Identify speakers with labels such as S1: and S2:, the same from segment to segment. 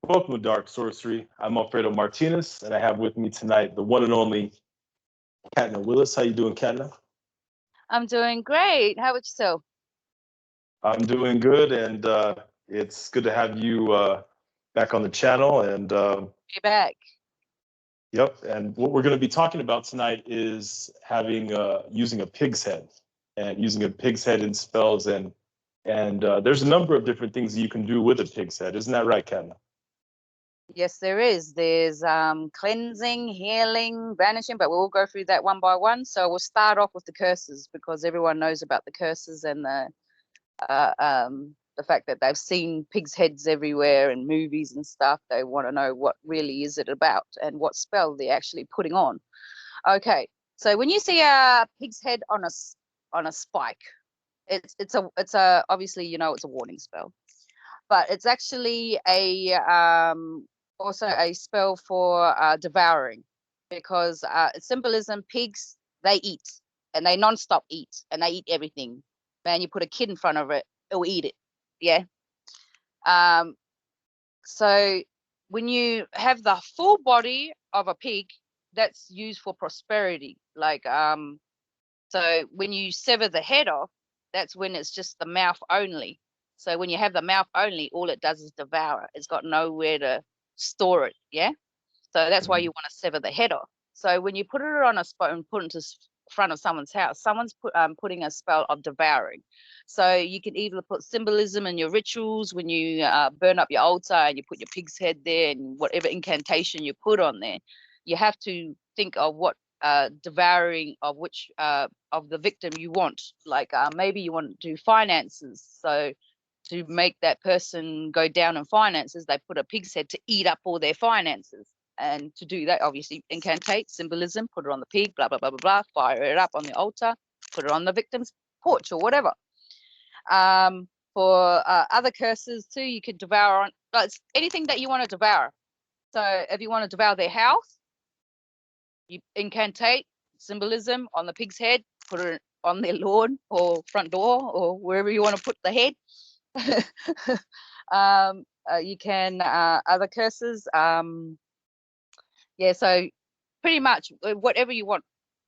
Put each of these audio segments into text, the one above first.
S1: Welcome to Dark Sorcery. I'm Alfredo Martinez, and I have with me tonight the one and only Catna Willis. How you doing, Catna?
S2: I'm doing great. How about yourself?
S1: I'm doing good, and it's good to have you back on the channel. And
S2: Be back.
S1: yep, and what we're going to be talking about tonight is having using a pig's head and using a pig's head in spells, and there's a number of different things you can do with a pig's head. Isn't that right, Catna?
S2: Yes, there is. There's cleansing, healing, banishing, but we'll go through that one by one. So we'll start off with the curses because everyone knows about the curses and the fact that they've seen pigs' heads everywhere in movies and stuff. They want to know what really is it about and what spell they're actually putting on. Okay, so when you see a pig's head on a spike, it's a obviously it's a warning spell, but it's actually a also a spell for devouring, because symbolism, pigs, they eat and they non-stop eat and they eat everything. Man, you put a kid in front of it, it'll eat it. Yeah. So when you have the full body of a pig, that's used for prosperity. So when you sever the head off, that's when it's just the mouth only. So when you have the mouth only, all it does is devour. It's got nowhere to store it. Yeah. So that's why you want to sever the head off. So when you put it on a spot and put it into front of someone's house, someone's putting a spell of devouring. So you can either put symbolism in your rituals when you burn up your altar and you put your pig's head there, and whatever incantation you put on there, you have to think of what devouring of which of the victim you want. Like maybe you want to do finances. So to make that person go down in finances, they put a pig's head to eat up all their finances. And to do that, obviously, incantate, symbolism, put it on the pig, blah, blah, blah, blah, blah, fire it up on the altar, put it on the victim's porch or whatever. For other curses too, you could devour on it's anything that you want to devour. So if you want to devour their house, you incantate, symbolism on the pig's head, put it on their lawn or front door or wherever you want to put the head. You can other curses. Yeah, so pretty much whatever you want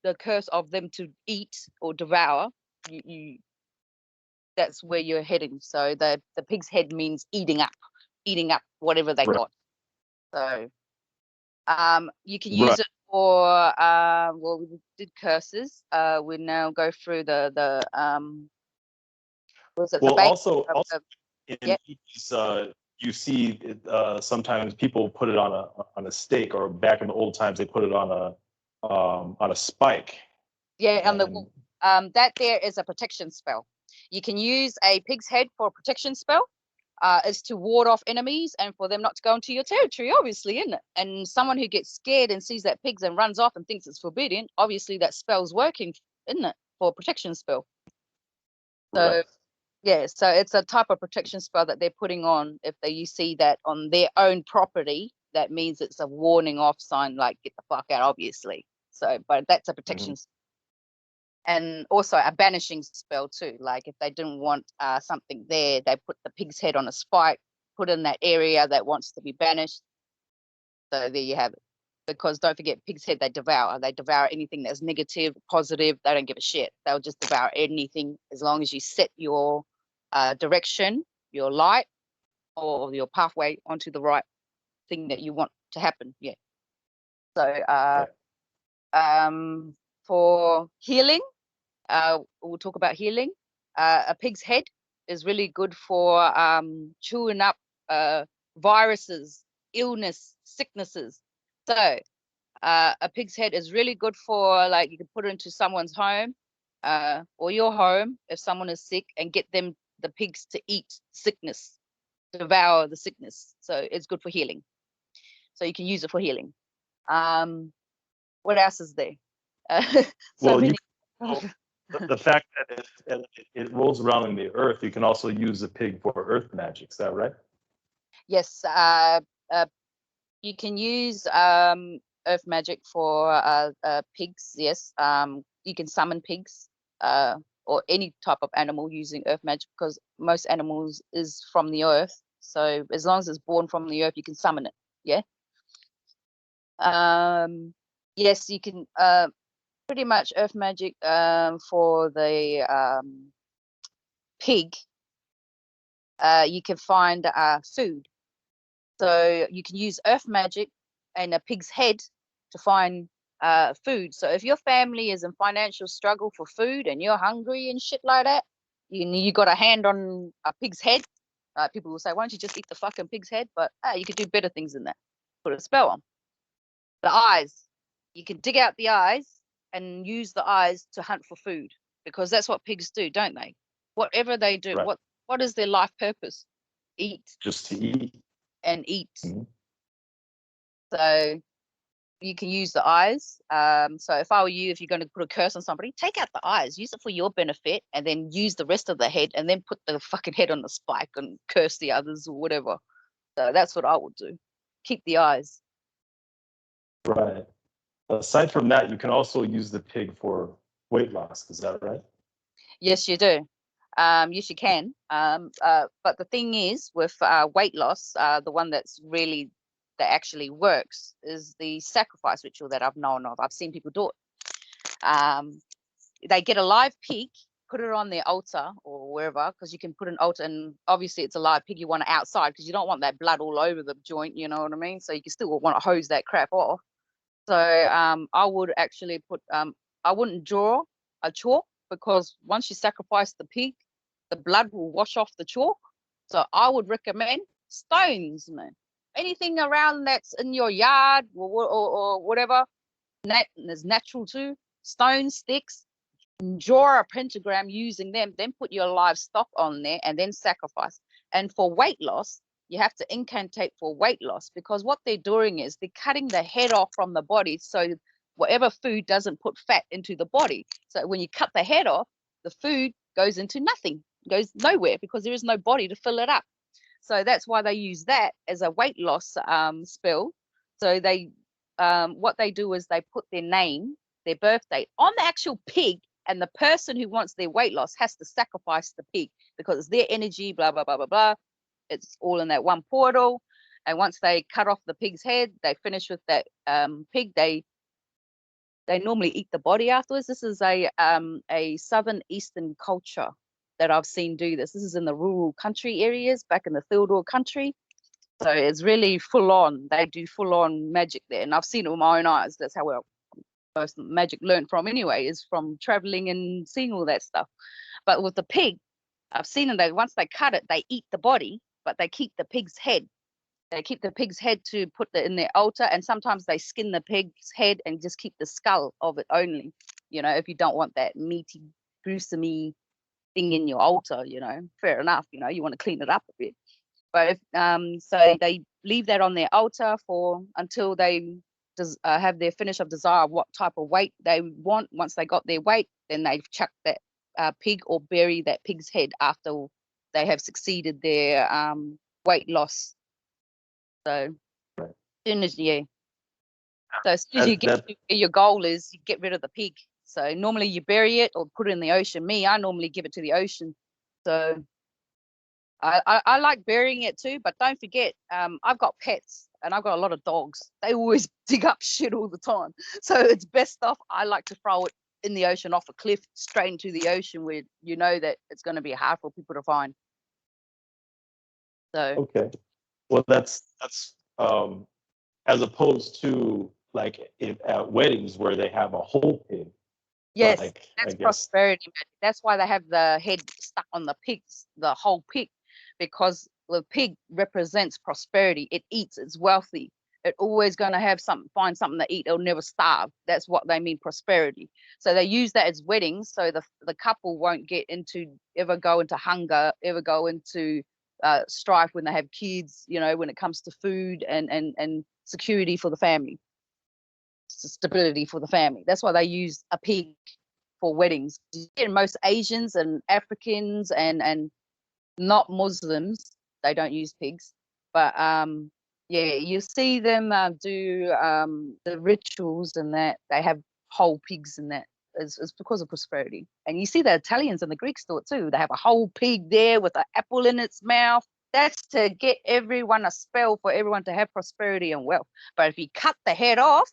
S2: the curse of them to eat or devour, you that's where you're heading. So the pig's head means eating up whatever they got. So you can use it for well, we did curses. We now go through the was it
S1: well,
S2: the
S1: also in these, you see sometimes people put it on a stake, or back in the old times they put it on a spike.
S2: Yeah, on the that there is a protection spell. You can use a pig's head for a protection spell. Is to ward off enemies and for them not to go into your territory, obviously, isn't it? And someone who gets scared and sees that pigs and runs off and thinks it's forbidden, obviously that spell's working, isn't it? For a protection spell. So yeah, so it's a type of protection spell that they're putting on. If you see that on their own property, that means it's a warning off sign, like get the fuck out, obviously. So, but that's a protection spell. And also a banishing spell too. Like if they didn't want something there, they put the pig's head on a spike, put in that area that wants to be banished. So there you have it. Because don't forget, pig's head, they devour. They devour anything that's negative, positive. They don't give a shit. They'll just devour anything as long as you set your direction, your light, or your pathway onto the right thing that you want to happen. Yeah. So for healing, we'll talk about healing. A pig's head is really good for chewing up viruses, illness, sicknesses. So a pig's head is really good for, like, you can put it into someone's home or your home if someone is sick and get them, the pigs, to eat sickness, devour the sickness. So it's good for healing. So you can use it for healing. What else is there?
S1: The fact that it rolls around in the earth, you can also use the pig for earth magic. Is that right?
S2: Yes. You can use earth magic for pigs. Yes. You can summon pigs or any type of animal using earth magic, because most animals is from the earth. So as long as it's born from the earth, you can summon it. Yeah. Yes, you can. Pretty much earth magic. For the pig, you can find food. So you can use earth magic and a pig's head to find food. So if your family is in financial struggle for food and you're hungry and shit like that, you got a hand on a pig's head. People will say, why don't you just eat the fucking pig's head? But you could do better things than that. Put a spell on. The eyes. You can dig out the eyes and use the eyes to hunt for food, because that's what pigs do, don't they? Whatever they do,
S1: Right.
S2: what is their life purpose? Eat.
S1: Just to eat.
S2: And eat.
S1: Mm-hmm.
S2: So you can use the eyes. So if I were you, if you're going to put a curse on somebody, take out the eyes, use it for your benefit, and then use the rest of the head, and then put the fucking head on the spike and curse the others or whatever. So that's what I would do. Keep the eyes.
S1: Right. Aside from that, you can also use the pig for weight loss. Is that right?
S2: Yes, you do. Yes, you can. But the thing is, with weight loss, the one that actually works is the sacrifice ritual that I've known of. I've seen people do it. They get a live pig, put it on their altar or wherever, because you can put an altar, and obviously it's a live pig. You want it outside because you don't want that blood all over the joint. You know what I mean? So you can still want to hose that crap off. So I would actually put. I wouldn't draw a chalk, because once you sacrifice the pig, the blood will wash off the chalk. So I would recommend stones, man. Anything around that's in your yard or whatever, is natural too. Stones, sticks, draw a pentagram using them, then put your livestock on there and then sacrifice. And for weight loss, you have to incantate for weight loss, because what they're doing is they're cutting the head off from the body, so whatever food doesn't put fat into the body. So when you cut the head off, the food goes into nothing, goes nowhere, because there is no body to fill it up. So that's why they use that as a weight loss spell. So they, what they do is they put their name, their birthday on the actual pig, and the person who wants their weight loss has to sacrifice the pig, because it's their energy, blah, blah, blah, blah, blah. It's all in that one portal. And once they cut off the pig's head, they finish with that pig. They normally eat the body afterwards. This is a southern eastern culture that I've seen do this. This is in the rural country areas back in the third world country. So it's really full on. They do full on magic there, and I've seen it with my own eyes. That's how most magic learned from anyway, is from traveling and seeing all that stuff. But with the pig, I've seen them. Once they cut it, they eat the body, but they keep the pig's head. They keep the pig's head to put it in their altar, and sometimes they skin the pig's head and just keep the skull of it only. You know, if you don't want that meaty, gruesome thing in your altar, you know, fair enough. You know, you want to clean it up a bit. But if so they leave that on their altar until they have their finish of desire of what type of weight they want. Once they got their weight, then they chuck that pig or bury that pig's head after they have succeeded their weight loss. So
S1: right.
S2: So as soon as you get to where your goal is, you get rid of the pig. So normally you bury it or put it in the ocean. I normally give it to the ocean. So I like burying it too, but don't forget, I've got pets and I've got a lot of dogs. They always dig up shit all the time. So it's best off, I like to throw it in the ocean, off a cliff, straight into the ocean, where you know that it's going to be hard for people to find. So
S1: okay, well that's as opposed to like at weddings where they have a whole pig.
S2: yes,
S1: like,
S2: that's prosperity magic. That's why they have the head stuck on the pigs, the whole pig, because the pig represents prosperity. It eats, it's wealthy. It's always going to find something to eat. It'll never starve. That's what they mean, prosperity. So they use that as weddings, so the couple won't ever go into hunger, ever go into strife when they have kids, you know, when it comes to food and security for the family, stability for the family. That's why they use a pig for weddings. Most Asians and Africans and not Muslims, they don't use pigs, but yeah, you see them do the rituals, and that they have whole pigs, and that is because of prosperity. And you see the Italians and the Greeks do it too. They have a whole pig there with an apple in its mouth, That's to get everyone a spell for everyone to have prosperity and wealth. But if you cut the head off,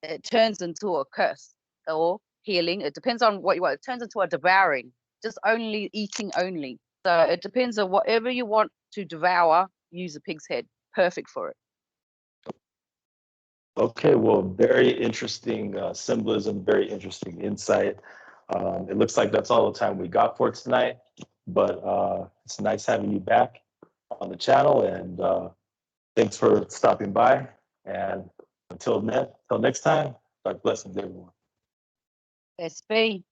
S2: it turns into a curse or healing. It depends on what you want. It turns into a devouring, just only eating only. So it depends on whatever you want to devour, use a pig's head. Perfect for it.
S1: Okay, well, very interesting symbolism, very interesting insight. It looks like that's all the time we got for tonight, but it's nice having you back on the channel, and thanks for stopping by. And until next time, God blessings, everyone.
S2: Best be.